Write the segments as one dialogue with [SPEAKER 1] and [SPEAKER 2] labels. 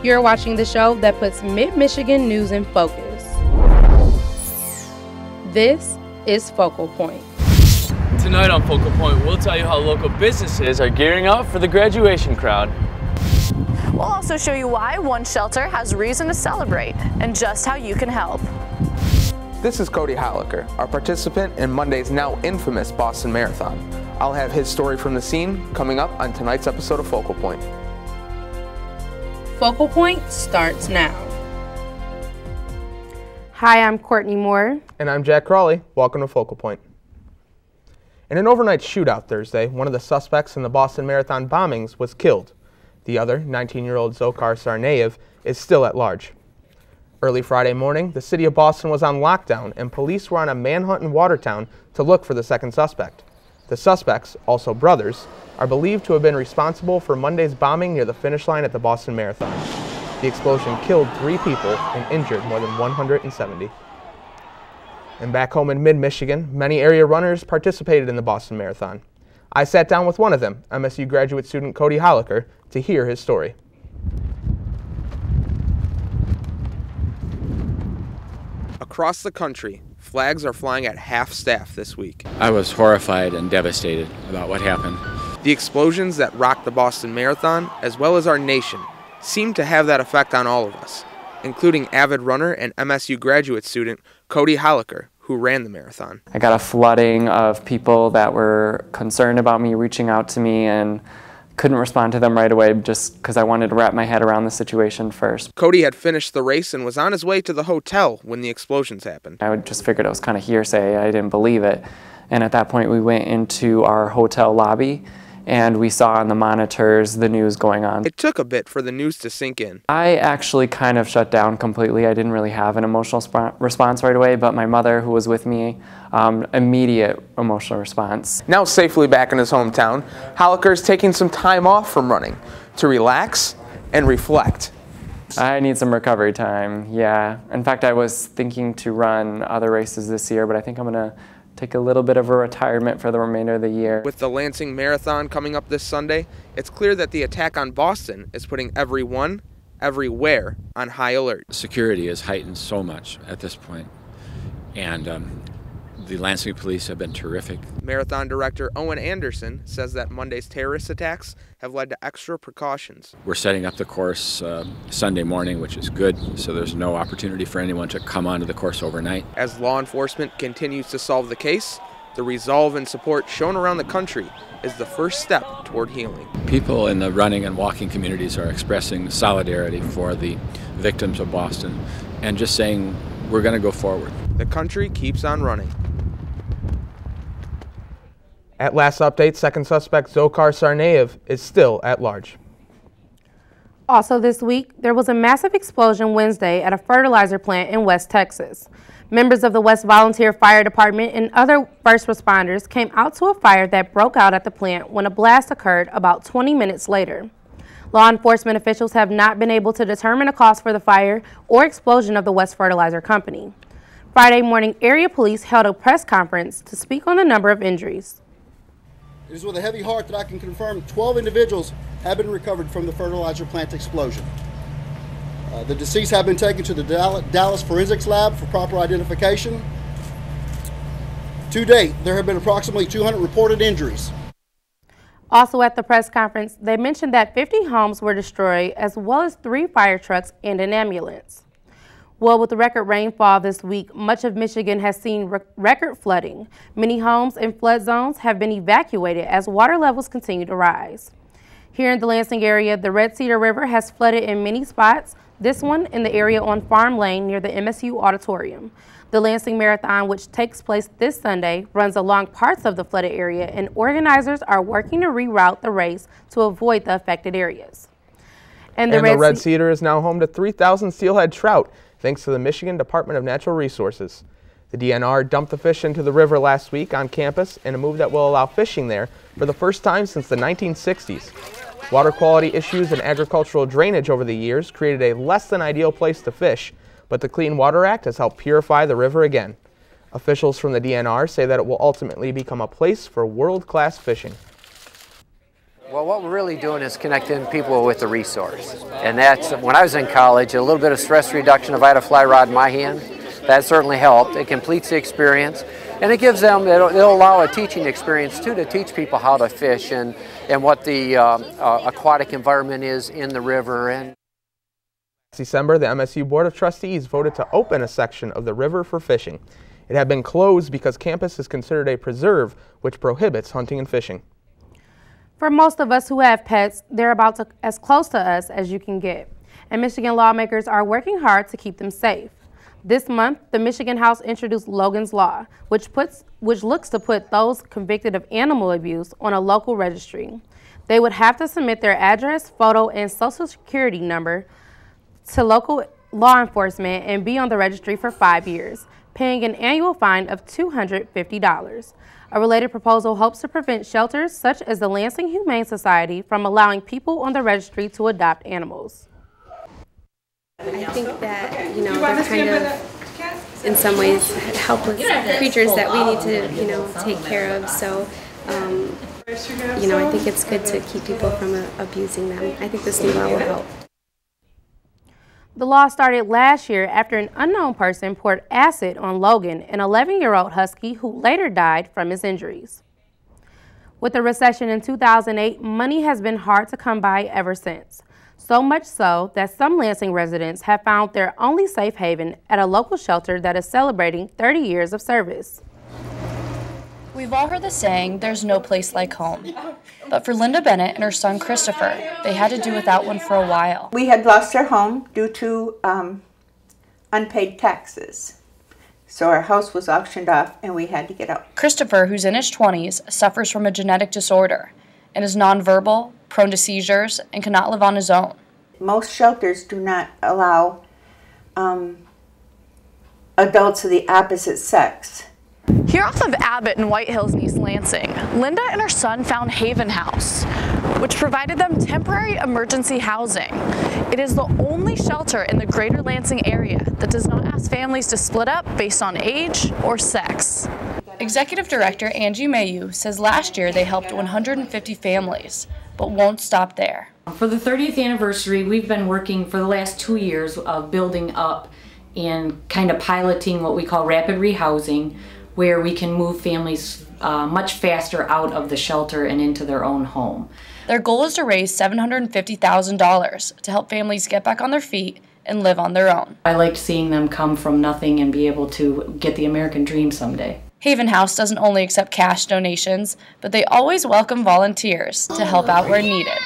[SPEAKER 1] You're watching the show that puts Mid-Michigan news in focus. This is Focal Point.
[SPEAKER 2] Tonight on Focal Point, we'll tell you how local businesses are gearing up for the graduation crowd.
[SPEAKER 3] We'll also show you why one shelter has reason to celebrate and just how you can help.
[SPEAKER 4] This is Cody Hallaker, our participant in Monday's now infamous Boston Marathon. I'll have his story from the scene coming up on tonight's episode of Focal Point.
[SPEAKER 1] Focal Point starts now. Hi, I'm Courtney Moore.
[SPEAKER 4] And I'm Jack Crawley. Welcome to Focal Point. In an overnight shootout Thursday, one of the suspects in the Boston Marathon bombings was killed. The other, 19-year-old Dzhokhar Tsarnaev, is still at large. Early Friday morning, the city of Boston was on lockdown and police were on a manhunt in Watertown to look for the second suspect. The suspects, also brothers, are believed to have been responsible for Monday's bombing near the finish line at the Boston Marathon. The explosion killed 3 people and injured more than 170. And back home in mid-Michigan, many area runners participated in the Boston Marathon. I sat down with one of them, MSU graduate student Cody Hallaker, to hear his story. Across the country, flags are flying at half-staff this week.
[SPEAKER 5] I was horrified and devastated about what happened.
[SPEAKER 4] The explosions that rocked the Boston Marathon, as well as our nation, seem to have that effect on all of us, including avid runner and MSU graduate student Cody Hallaker, who ran the marathon.
[SPEAKER 6] I got a flooding of people that were concerned about me reaching out to me and couldn't respond to them right away just because I wanted to wrap my head around the situation first.
[SPEAKER 4] Cody had finished the race and was on his way to the hotel when the explosions happened.
[SPEAKER 6] I just figured it was kind of hearsay. I didn't believe it. And at that point we went into our hotel lobby and we saw on the monitors the news going on.
[SPEAKER 4] It took a bit for the news to sink in.
[SPEAKER 6] I actually kind of shut down completely. I didn't really have an emotional response right away, but my mother, who was with me, immediate emotional response.
[SPEAKER 4] Now safely back in his hometown, Hallaker is taking some time off from running to relax and reflect.
[SPEAKER 6] I need some recovery time, yeah. In fact, I was thinking to run other races this year, but I think I'm going to take a little bit of a retirement for the remainder of the year.
[SPEAKER 4] With the Lansing Marathon coming up this Sunday, it's clear that the attack on Boston is putting everyone, everywhere, on high alert.
[SPEAKER 5] Security is heightened so much at this point, and the Lansing police have been terrific.
[SPEAKER 4] Marathon director Owen Anderson says that Monday's terrorist attacks have led to extra precautions.
[SPEAKER 5] We're setting up the course Sunday morning, which is good, so there's no opportunity for anyone to come onto the course overnight.
[SPEAKER 4] As law enforcement continues to solve the case, the resolve and support shown around the country is the first step toward healing.
[SPEAKER 5] People in the running and walking communities are expressing solidarity for the victims of Boston and just saying we're going to go forward.
[SPEAKER 4] The country keeps on running. At last update, second suspect Dzhokhar Tsarnaev is still at large.
[SPEAKER 1] Also this week, there was a massive explosion Wednesday at a fertilizer plant in West Texas. Members of the West Volunteer Fire Department and other first responders came out to a fire that broke out at the plant when a blast occurred about 20 minutes later. Law enforcement officials have not been able to determine a cause for the fire or explosion of the West Fertilizer Company. Friday morning, area police held a press conference to speak on the number of injuries.
[SPEAKER 7] It is with a heavy heart that I can confirm 12 individuals have been recovered from the fertilizer plant explosion. The deceased have been taken to the Dallas Forensics Lab for proper identification. To date, there have been approximately 200 reported injuries.
[SPEAKER 1] Also at the press conference, they mentioned that 50 homes were destroyed, as well as 3 fire trucks and an ambulance. Well, with the record rainfall this week, much of Michigan has seen record flooding. Many homes in flood zones have been evacuated as water levels continue to rise. Here in the Lansing area, the Red Cedar River has flooded in many spots, this one in the area on Farm Lane near the MSU Auditorium. The Lansing Marathon, which takes place this Sunday, runs along parts of the flooded area, and organizers are working to reroute the race to avoid the affected areas. And the Red
[SPEAKER 4] Cedar is now home to 3,000 steelhead trout, thanks to the Michigan Department of Natural Resources. The DNR dumped the fish into the river last week on campus in a move that will allow fishing there for the first time since the 1960s. Water quality issues and agricultural drainage over the years created a less than ideal place to fish, but the Clean Water Act has helped purify the river again. Officials from the DNR say that it will ultimately become a place for world-class fishing.
[SPEAKER 8] Well, what we're really doing is connecting people with the resource. And that's, when I was in college, a little bit of stress reduction if I had a fly rod in my hand, that certainly helped. It completes the experience, and it gives them, it'll allow a teaching experience too, to teach people how to fish and what the aquatic environment is in the river. And
[SPEAKER 4] December, the MSU Board of Trustees voted to open a section of the river for fishing. It had been closed because campus is considered a preserve, which prohibits hunting and fishing.
[SPEAKER 1] For most of us who have pets, they're about as close to us as you can get, and Michigan lawmakers are working hard to keep them safe. This month, the Michigan House introduced Logans Law, which looks to put those convicted of animal abuse on a local registry. They would have to submit their address, photo, and social security number to local law enforcement and be on the registry for 5 years, paying an annual fine of $250. A related proposal hopes to prevent shelters such as the Lansing Humane Society from allowing people on the registry to adopt animals.
[SPEAKER 9] I think that, they're kind of, in some ways, helpless creatures that we need to, take care of. So, I think it's good to keep people from abusing them. I think this new law will help.
[SPEAKER 1] The law started last year after an unknown person poured acid on Logan, an 11-year-old husky who later died from his injuries. With the recession in 2008, money has been hard to come by ever since. So much so that some Lansing residents have found their only safe haven at a local shelter that is celebrating 30 years of service.
[SPEAKER 3] We've all heard the saying, there's no place like home. But for Linda Bennett and her son Christopher, they had to do without one for a while.
[SPEAKER 10] We had lost our home due to unpaid taxes. So our house was auctioned off and we had to get out.
[SPEAKER 3] Christopher, who's in his 20s, suffers from a genetic disorder and is nonverbal, prone to seizures, and cannot live on his own.
[SPEAKER 10] Most shelters do not allow adults of the opposite sex.
[SPEAKER 3] Here off of Abbott in White Hills in East Lansing, Linda and her son found Haven House, which provided them temporary emergency housing. It is the only shelter in the greater Lansing area that does not ask families to split up based on age or sex. Executive Director Angie Mayu says last year they helped 150 families, but won't stop there.
[SPEAKER 11] For the 30th anniversary, we've been working for the last 2 years of building up and kind of piloting what we call rapid rehousing, where we can move families much faster out of the shelter and into their own home.
[SPEAKER 3] Their goal is to raise $750,000 to help families get back on their feet and live on their own.
[SPEAKER 11] I liked seeing them come from nothing and be able to get the American dream someday.
[SPEAKER 3] Haven House doesn't only accept cash donations, but they always welcome volunteers to help out where needed.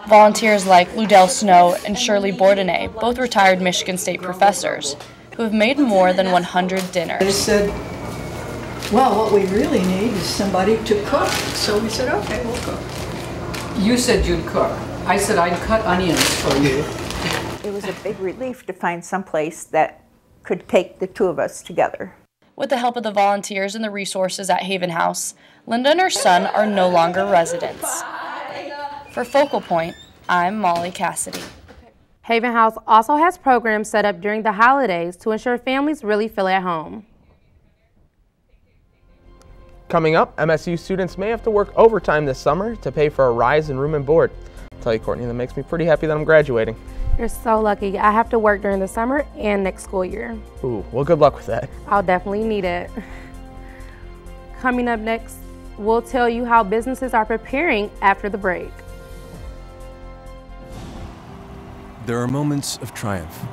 [SPEAKER 3] Volunteers like Ludell Snow and Shirley Bourdonnais, both retired Michigan State professors, who have made more than 100 dinners.
[SPEAKER 12] They said, well, what we really need is somebody to cook. So we said, okay, we'll cook.
[SPEAKER 11] You said you'd cook. I said I'd cut onions for you.
[SPEAKER 10] It was a big relief to find some place that could take the two of us together.
[SPEAKER 3] With the help of the volunteers and the resources at Haven House, Linda and her son are no longer residents. For Focal Point, I'm Molly Cassidy.
[SPEAKER 1] Haven House also has programs set up during the holidays to ensure families really feel at home.
[SPEAKER 4] Coming up, MSU students may have to work overtime this summer to pay for a rise in room and board. I'll tell you, Courtney, that makes me pretty happy that I'm graduating.
[SPEAKER 1] You're so lucky. I have to work during the summer and next school year.
[SPEAKER 4] Ooh, well, good luck with that.
[SPEAKER 1] I'll definitely need it. Coming up next, we'll tell you how businesses are preparing after the break.
[SPEAKER 13] There are moments of triumph,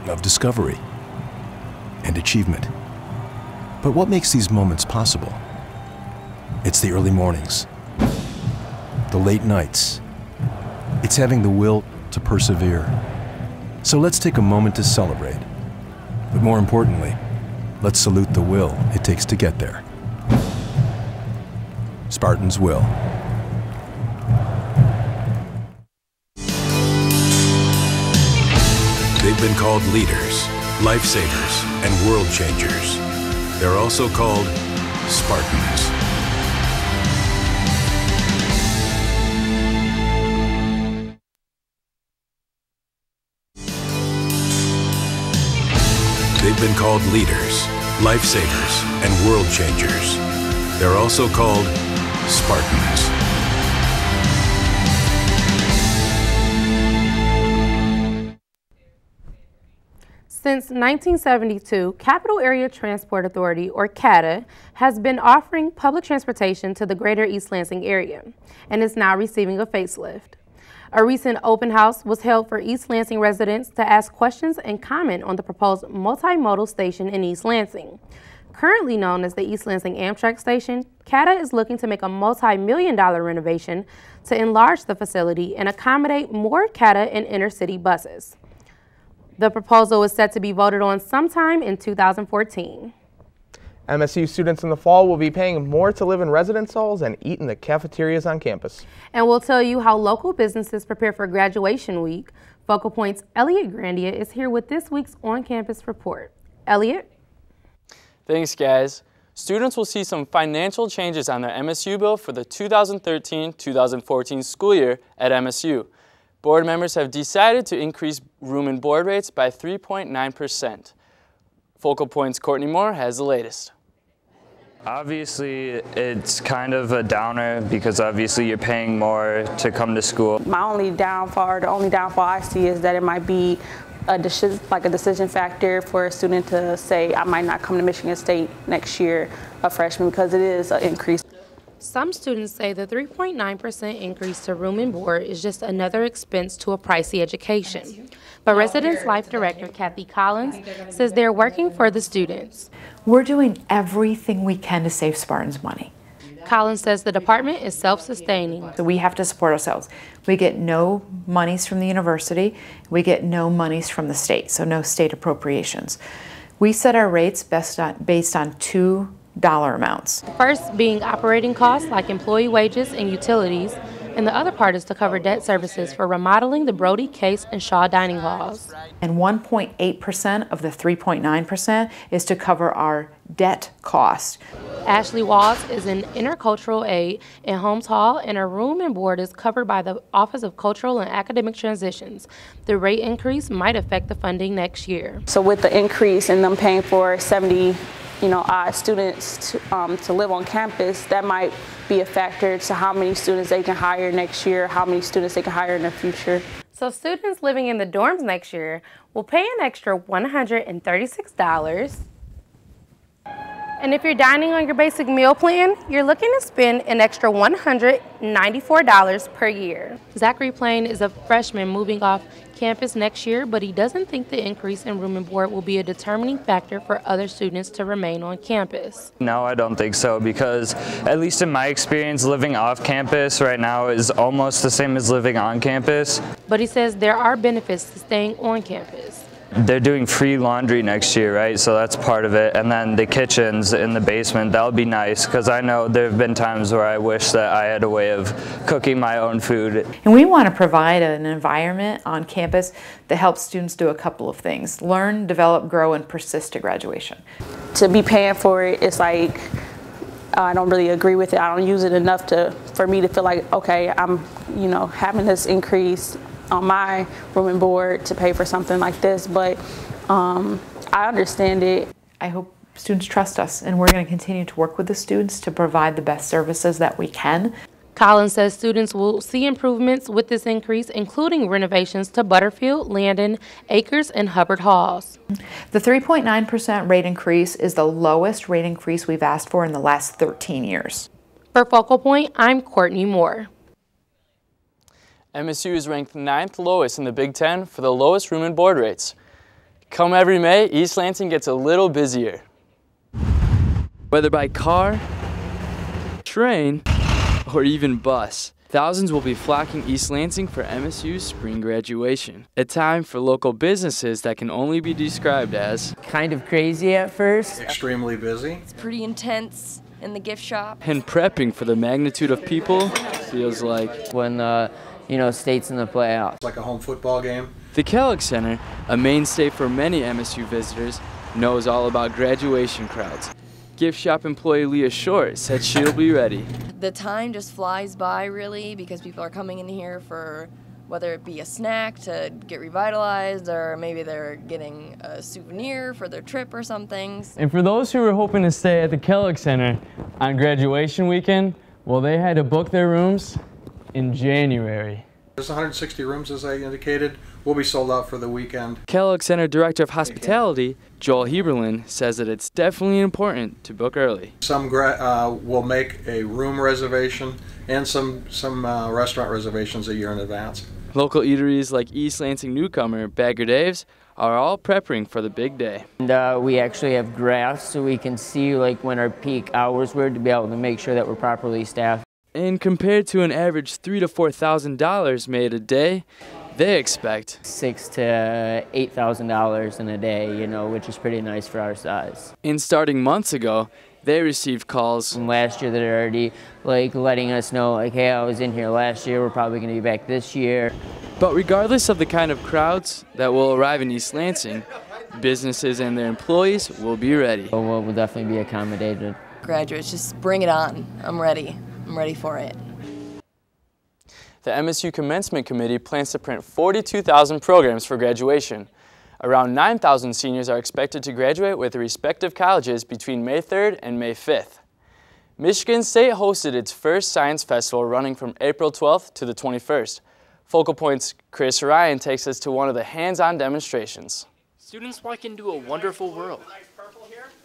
[SPEAKER 13] of discovery, and achievement. But what makes these moments possible? It's the early mornings, the late nights. It's having the will to persevere. So let's take a moment to celebrate. But more importantly, let's salute the will it takes to get there. Spartan's will. They've been called leaders, lifesavers, and world changers. They're also called Spartans. They've been called leaders, lifesavers, and world changers. They're also called Spartans.
[SPEAKER 1] Since 1972, Capital Area Transport Authority, or CATA, has been offering public transportation to the greater East Lansing area and is now receiving a facelift. A recent open house was held for East Lansing residents to ask questions and comment on the proposed multimodal station in East Lansing. Currently known as the East Lansing Amtrak Station, CATA is looking to make a multi-million-dollar renovation to enlarge the facility and accommodate more CATA and inner-city buses. The proposal is set to be voted on sometime in 2014.
[SPEAKER 4] MSU students in the fall will be paying more to live in residence halls and eat in the cafeterias on campus.
[SPEAKER 1] And we'll tell you how local businesses prepare for graduation week. Focal Point's Elliot Grandia is here with this week's on-campus report. Elliot?
[SPEAKER 2] Thanks, guys. Students will see some financial changes on their MSU bill for the 2013-2014 school year at MSU. Board members have decided to increase room and board rates by 3.9%. Focal Point's Courtney Moore has the latest.
[SPEAKER 14] Obviously, it's kind of a downer because obviously you're paying more to come to school.
[SPEAKER 15] My only downfall, or the only downfall I see, is that it might be a decision factor for a student to say, I might not come to Michigan State next year, a freshman, because it is an increase.
[SPEAKER 1] Some students say the 3.9% increase to room and board is just another expense to a pricey education. But Residence Life Director Kathy Collins says they're working for the students.
[SPEAKER 16] We're doing everything we can to save Spartans money.
[SPEAKER 1] Collins says the department is self-sustaining.
[SPEAKER 16] So we have to support ourselves. We get no monies from the university. We get no monies from the state, so no state appropriations. We set our rates based on $2 amounts.
[SPEAKER 1] First being operating costs like employee wages and utilities, and the other part is to cover debt services for remodeling the Brody, Case, and Shaw dining halls.
[SPEAKER 16] And 1.8% of the 3.9% is to cover our debt cost.
[SPEAKER 1] Ashley Walls is an intercultural aide in Holmes Hall, and her room and board is covered by the Office of Cultural and Academic Transitions. The rate increase might affect the funding next year.
[SPEAKER 15] So with the increase in them paying for 70 students to live on campus, that might be a factor to how many students they can hire next year, how many students they can hire in the future.
[SPEAKER 1] So students living in the dorms next year will pay an extra $136. And if you're dining on your basic meal plan, you're looking to spend an extra $194 per year. Zachary Plain is a freshman moving off campus next year, but he doesn't think the increase in room and board will be a determining factor for other students to remain on campus.
[SPEAKER 14] No, I don't think so, because at least in my experience, living off campus right now is almost the same as living on campus.
[SPEAKER 1] But he says there are benefits to staying on campus.
[SPEAKER 14] They're doing free laundry next year, right? So that's part of it. And then the kitchens in the basement, that'll be nice, because I know there have been times where I wish that I had a way of cooking my own food.
[SPEAKER 16] And we want to provide an environment on campus that helps students do a couple of things: learn, develop, grow, and persist to graduation.
[SPEAKER 15] To be paying for it, it's like, I don't really agree with it. I don't use it enough for me to feel like, okay, I'm having this increase on my room and board to pay for something like this, but I understand it.
[SPEAKER 16] I hope students trust us, and we're going to continue to work with the students to provide the best services that we can.
[SPEAKER 1] Collins says students will see improvements with this increase, including renovations to Butterfield, Landon, Acres, and Hubbard Halls.
[SPEAKER 16] The 3.9% rate increase is the lowest rate increase we've asked for in the last 13 years.
[SPEAKER 1] For Focal Point, I'm Courtney Moore.
[SPEAKER 2] MSU is ranked 9th lowest in the Big Ten for the lowest room and board rates. Come every May, East Lansing gets a little busier. Whether by car, train, or even bus, thousands will be flocking East Lansing for MSU's spring graduation. A time for local businesses that can only be described as
[SPEAKER 17] kind of crazy at first.
[SPEAKER 18] Extremely busy.
[SPEAKER 19] It's pretty intense in the gift shop.
[SPEAKER 2] And prepping for the magnitude of people feels like
[SPEAKER 17] when state's in the playoffs.
[SPEAKER 18] It's like a home football game.
[SPEAKER 2] The Kellogg Center, a mainstay for many MSU visitors, knows all about graduation crowds. Gift shop employee Leah Short said she'll be ready.
[SPEAKER 19] The time just flies by, really, because people are coming in here for whether it be a snack to get revitalized, or maybe they're getting a souvenir for their trip or something.
[SPEAKER 2] And for those who were hoping to stay at the Kellogg Center on graduation weekend, well, they had to book their rooms in January.
[SPEAKER 18] There's 160 rooms, as I indicated. We'll be sold out for the weekend.
[SPEAKER 2] Kellogg Center Director of Hospitality, Joel Heberlin, says that it's definitely important to book early.
[SPEAKER 18] Some will make a room reservation and some restaurant reservations a year in advance.
[SPEAKER 2] Local eateries like East Lansing newcomer Bagger Dave's are all prepping for the big day.
[SPEAKER 17] And we actually have graphs so we can see like when our peak hours were to be able to make sure that we're properly staffed.
[SPEAKER 2] And compared to an average $3,000 to $4,000 made a day, they expect
[SPEAKER 17] $6,000 to $8,000 in a day, you know, which is pretty nice for our size.
[SPEAKER 2] And starting months ago, they received calls
[SPEAKER 17] from last year that are already like letting us know, like, hey, I was in here last year, we're probably going to be back this year.
[SPEAKER 2] But regardless of the kind of crowds that will arrive in East Lansing, businesses and their employees will be ready.
[SPEAKER 17] We'll definitely be accommodated.
[SPEAKER 19] Graduates, just bring it on. I'm ready. I'm ready for it.
[SPEAKER 2] The MSU Commencement Committee plans to print 42,000 programs for graduation. Around 9,000 seniors are expected to graduate with their respective colleges between May 3rd and May 5th. Michigan State hosted its first Science Festival running from April 12th to the 21st. Focal Point's Chris Ryan takes us to one of the hands-on demonstrations.
[SPEAKER 20] Students walk into a wonderful world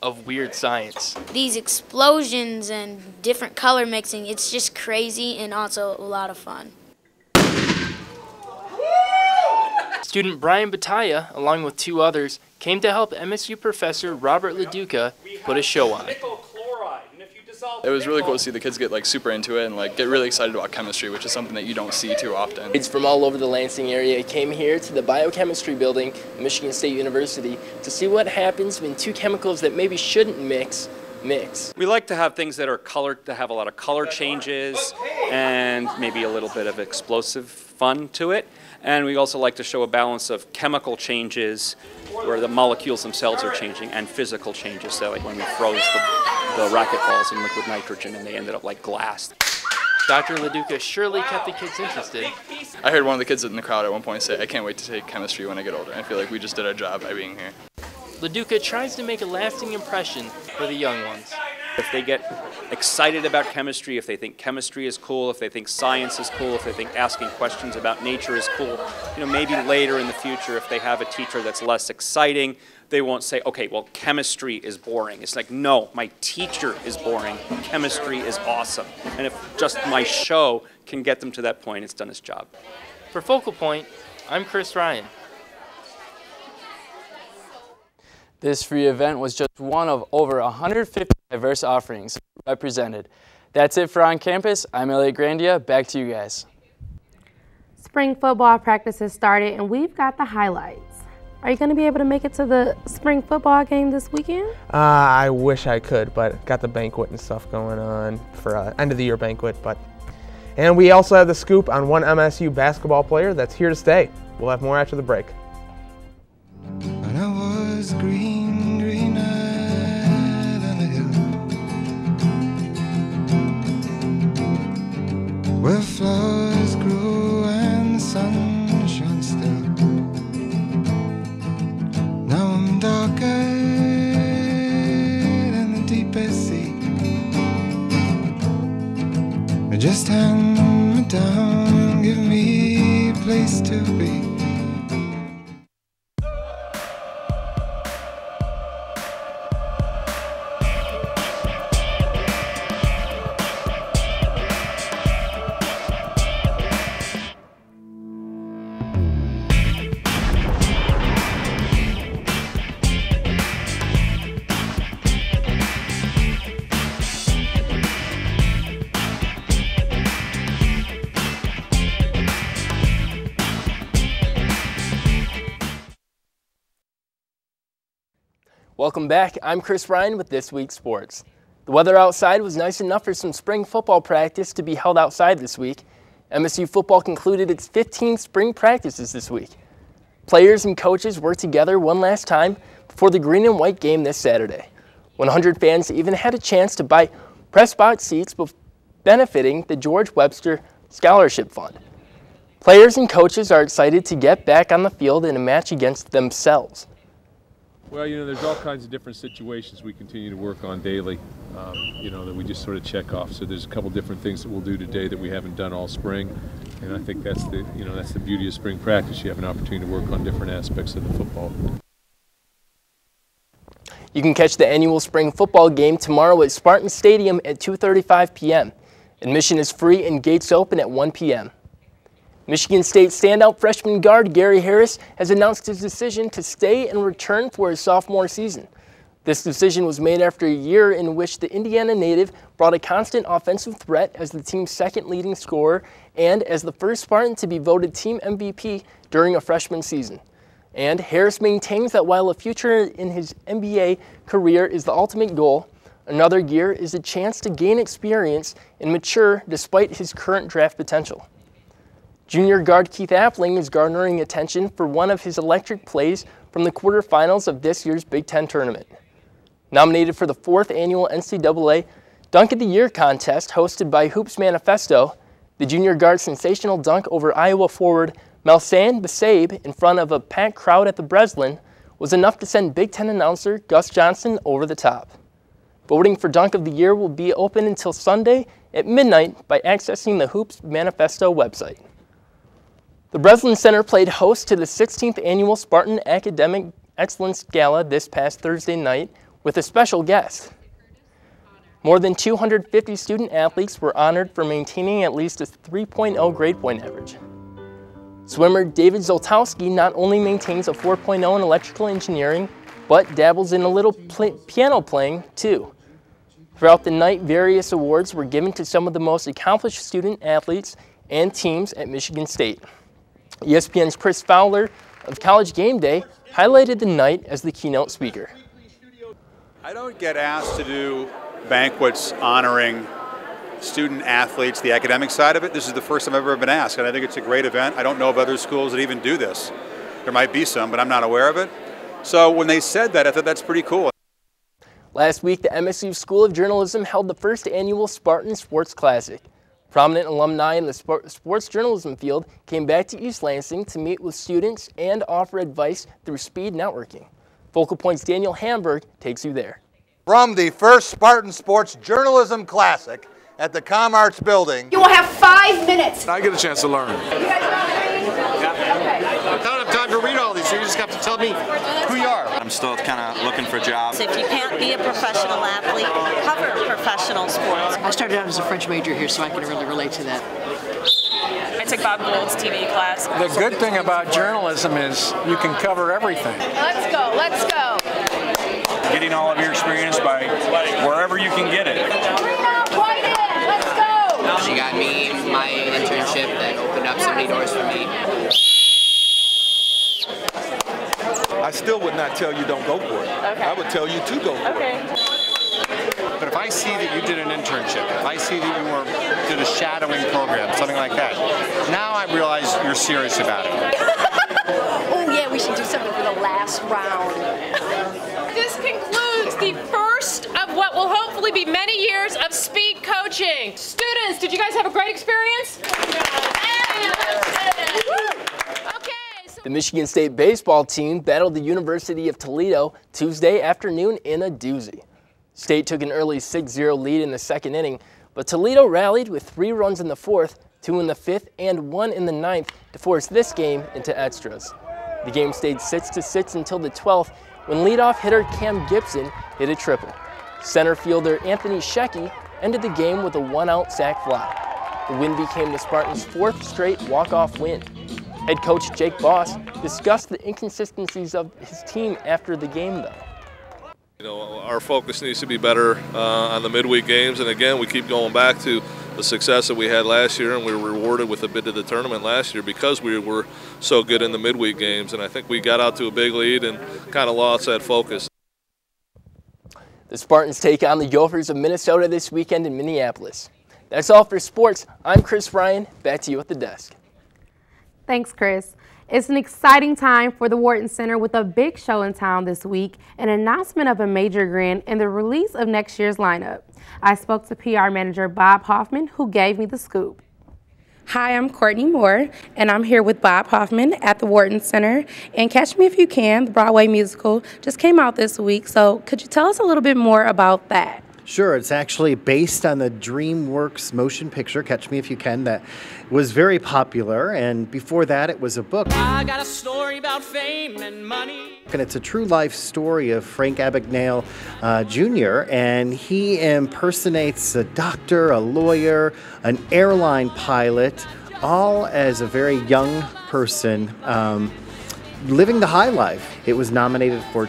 [SPEAKER 20] of weird science.
[SPEAKER 21] These explosions and different color mixing, it's just crazy and also a lot of fun.
[SPEAKER 20] Student Brian Bataya, along with two others, came to help MSU professor Robert LaDuca put a show on.
[SPEAKER 22] It was really cool to see the kids get like super into it and like get really excited about chemistry, which is something that you don't see too often.
[SPEAKER 20] Kids from all over the Lansing area came here to the biochemistry building at Michigan State University to see what happens when two chemicals that maybe shouldn't mix.
[SPEAKER 23] We like to have things that are colored, to have a lot of color changes and maybe a little bit of explosive fun to it. And we also like to show a balance of chemical changes where the molecules themselves are changing and physical changes. So like when we froze the racquetballs in liquid nitrogen and they ended up like glass.
[SPEAKER 20] Dr. LaDuca surely kept the kids interested.
[SPEAKER 22] I heard one of the kids in the crowd at one point say, "I can't wait to take chemistry when I get older." I feel like we just did our job by being here.
[SPEAKER 20] LaDuca tries to make a lasting impression for the young ones.
[SPEAKER 23] If they get excited about chemistry, if they think chemistry is cool, if they think science is cool, if they think asking questions about nature is cool, you know, maybe later in the future if they have a teacher that's less exciting, they won't say, okay, well, chemistry is boring. It's like, no, my teacher is boring. Chemistry is awesome. And if just my show can get them to that point, it's done its job.
[SPEAKER 20] For Focal Point, I'm Chris Ryan.
[SPEAKER 2] This free event was just one of over 150 diverse offerings represented. That's it for On Campus. I'm Elliot Grandia. Back to you guys.
[SPEAKER 1] Spring football practices started and we've got the highlights. Are you going to be able to make it to the spring football game this weekend?
[SPEAKER 4] I wish I could, but got the banquet and stuff going on for end of the year banquet. And we also have the scoop on one MSU basketball player that's here to stay. We'll have more after the break.
[SPEAKER 24] When I was greener than the hill, where flowers grew and the sun shone still. Now I'm darker than the deepest sea. Just hand me down, give me a place to be.
[SPEAKER 20] Welcome back. I'm Chris Ryan with This Week's Sports. The weather outside was nice enough for some spring football practice to be held outside this week. MSU football concluded its 15th spring practices this week. Players and coaches worked together one last time before the green and white game this Saturday. 100 fans even had a chance to buy press box seats benefiting the George Webster Scholarship Fund. Players and coaches are excited to get back on the field in a match against themselves.
[SPEAKER 5] Well, you know, there's all kinds of different situations we continue to work on daily, you know, that we just sort of check off. So there's a couple different things that we'll do today that we haven't done all spring, and I think that's the, you know, that's the beauty of spring practice. You have an opportunity to work on different aspects of the football.
[SPEAKER 20] You can catch the annual spring football game tomorrow at Spartan Stadium at 2:35 p.m. Admission is free and gates open at 1 p.m. Michigan State standout freshman guard Gary Harris has announced his decision to stay and return for his sophomore season. This decision was made after a year in which the Indiana native brought a constant offensive threat as the team's second leading scorer and as the first Spartan to be voted team MVP during a freshman season. And Harris maintains that while a future in his NBA career is the ultimate goal, another year is a chance to gain experience and mature despite his current draft potential. Junior guard Keith Appling is garnering attention for one of his electric plays from the quarterfinals of this year's Big Ten tournament. Nominated for the 4th annual NCAA Dunk of the Year contest hosted by Hoops Manifesto, the junior guard's sensational dunk over Iowa forward Melsan Basabe in front of a packed crowd at the Breslin was enough to send Big Ten announcer Gus Johnson over the top. Voting for Dunk of the Year will be open until Sunday at midnight by accessing the Hoops Manifesto website. The Wharton Center played host to the 16th annual Spartan Academic Excellence Gala this past Thursday night with a special guest. More than 250 student athletes were honored for maintaining at least a 3.0 grade point average. Swimmer David Zoltowski not only maintains a 4.0 in electrical engineering, but dabbles in a little piano playing too. Throughout the night, various awards were given to some of the most accomplished student athletes and teams at Michigan State. ESPN's Chris Fowler of College Game Day highlighted the night as the keynote speaker.
[SPEAKER 6] I don't get asked to do banquets honoring student athletes, the academic side of it. This is the first time I've ever been asked, and I think it's a great event. I don't know of other schools that even do this. There might be some, but I'm not aware of it. So when they said that, I thought that's pretty cool.
[SPEAKER 20] Last week, the MSU School of Journalism held the first annual Spartan Sports Classic. Prominent alumni in the sports journalism field came back to East Lansing to meet with students and offer advice through speed networking. Focal Point's Daniel Hamburg takes you there.
[SPEAKER 7] From the first Spartan Sports Journalism Classic at the ComArts building.
[SPEAKER 8] You will have 5 minutes.
[SPEAKER 25] I get a chance to learn.
[SPEAKER 8] You guys ready?
[SPEAKER 25] I don't have time to read all these, so you just have to tell me who you are.
[SPEAKER 26] I'm still kind of looking for jobs.
[SPEAKER 27] If you can't be a professional athlete, cover professional sports.
[SPEAKER 28] I started out as a French major here, so I can really relate to that.
[SPEAKER 29] I took Bob Gould's TV class.
[SPEAKER 30] The good thing about journalism is you can cover everything.
[SPEAKER 8] Let's go, let's go.
[SPEAKER 26] Getting all of your experience by wherever you can get it.
[SPEAKER 8] Right in, let's go.
[SPEAKER 31] She got me my internship that opened up so many doors for me.
[SPEAKER 25] I still would not tell you don't go for it.
[SPEAKER 29] Okay.
[SPEAKER 25] I would tell you to go for it. But if I see that you did an internship, if I see that you did a shadowing program, something like that, now I realize you're serious about it.
[SPEAKER 8] Oh yeah, we should do something for the last round.
[SPEAKER 29] This concludes the first of what will hopefully be many years of speed coaching. Students, did you guys have a great experience?
[SPEAKER 20] The Michigan State baseball team battled the University of Toledo Tuesday afternoon in a doozy. State took an early 6-0 lead in the second inning, but Toledo rallied with 3 runs in the 4th, 2 in the 5th, and 1 in the 9th to force this game into extras. The game stayed 6-6 until the 12th when leadoff hitter Cam Gibson hit a triple. Center fielder Anthony Shecky ended the game with a 1-out sac fly. The win became the Spartans' 4th straight walk-off win. Head coach Jake Boss discussed the inconsistencies of his team after the game, though.
[SPEAKER 32] You know, our focus needs to be better on the midweek games, and again, we keep going back to the success that we had last year, and we were rewarded with a bid to the tournament last year because we were so good in the midweek games, and I think we got out to a big lead and kind of lost that focus.
[SPEAKER 20] The Spartans take on the Gophers of Minnesota this weekend in Minneapolis. That's all for sports. I'm Chris Ryan. Back to you at the desk.
[SPEAKER 1] Thanks, Chris. It's an exciting time for the Wharton Center with a big show in town this week, an announcement of a major grant, and the release of next year's lineup. I spoke to PR manager Bob Hoffman, who gave me the scoop. Hi, I'm Courtney Moore, and I'm here with Bob Hoffman at the Wharton Center. And Catch Me If You Can, the Broadway musical, just came out this week. So could you tell us a little bit more about that?
[SPEAKER 3] Sure, it's actually based on the DreamWorks motion picture, Catch Me If You Can, that was very popular, and before that it was a book.
[SPEAKER 9] I got a story about fame and money.
[SPEAKER 3] And it's a true life story of Frank Abagnale Jr., and he impersonates a doctor, a lawyer, an airline pilot, all as a very young person living the high life. It was nominated for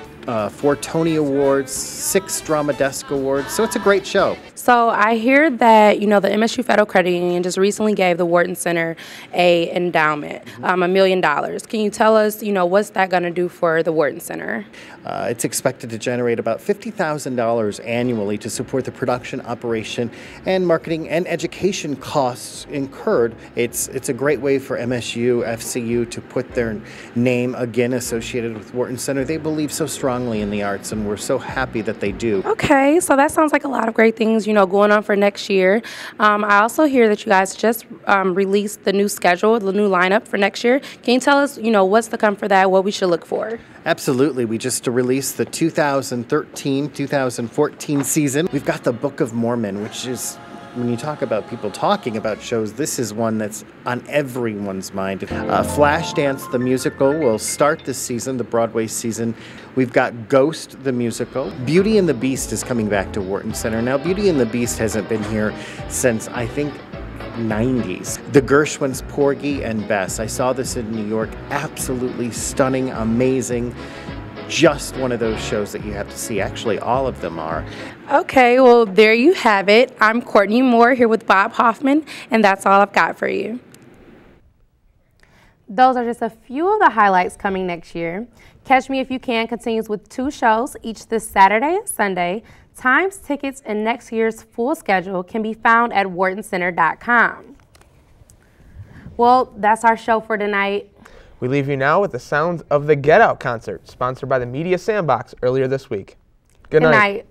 [SPEAKER 3] 4 Tony Awards, 6 Drama Desk Awards, so it's a great show.
[SPEAKER 1] So I hear that, the MSU Federal Credit Union just recently gave the Wharton Center an endowment, $1 million. Can you tell us, what's that going to do for the Wharton Center?
[SPEAKER 3] It's expected to generate about $50,000 annually to support the production, operation, and marketing and education costs incurred. It's a great way for MSU, FCU to put their name again associated with Wharton Center. They believe so strongly in the arts, and we're so happy that they do.
[SPEAKER 1] Okay, so that sounds like a lot of great things, going on for next year. I also hear that you guys just released the new schedule, the new lineup for next year. Can you tell us, what's to come for that, what we should look for?
[SPEAKER 3] Absolutely. We just released the 2013-2014 season. We've got the Book of Mormon, which is, when you talk about people talking about shows, this is one that's on everyone's mind. Flashdance, the musical, will start this season, the Broadway season. We've got Ghost, the musical. Beauty and the Beast is coming back to Wharton Center. Now, Beauty and the Beast hasn't been here since, I think, 90s. The Gershwins, Porgy and Bess. I saw this in New York. Absolutely stunning, amazing. Just one of those shows that you have to see. Actually, all of them are.
[SPEAKER 1] Okay, well, there you have it. I'm Courtney Moore here with Bob Hoffman, and that's all I've got for you. Those are just a few of the highlights coming next year. Catch Me If You Can continues with 2 shows each this Saturday and Sunday. Times, tickets, and next year's full schedule can be found at whartoncenter.com. Well, that's our show for tonight.
[SPEAKER 4] We leave you now with the sounds of the Get Out concert, sponsored by the Media Sandbox earlier this week. Good night.
[SPEAKER 9] Night.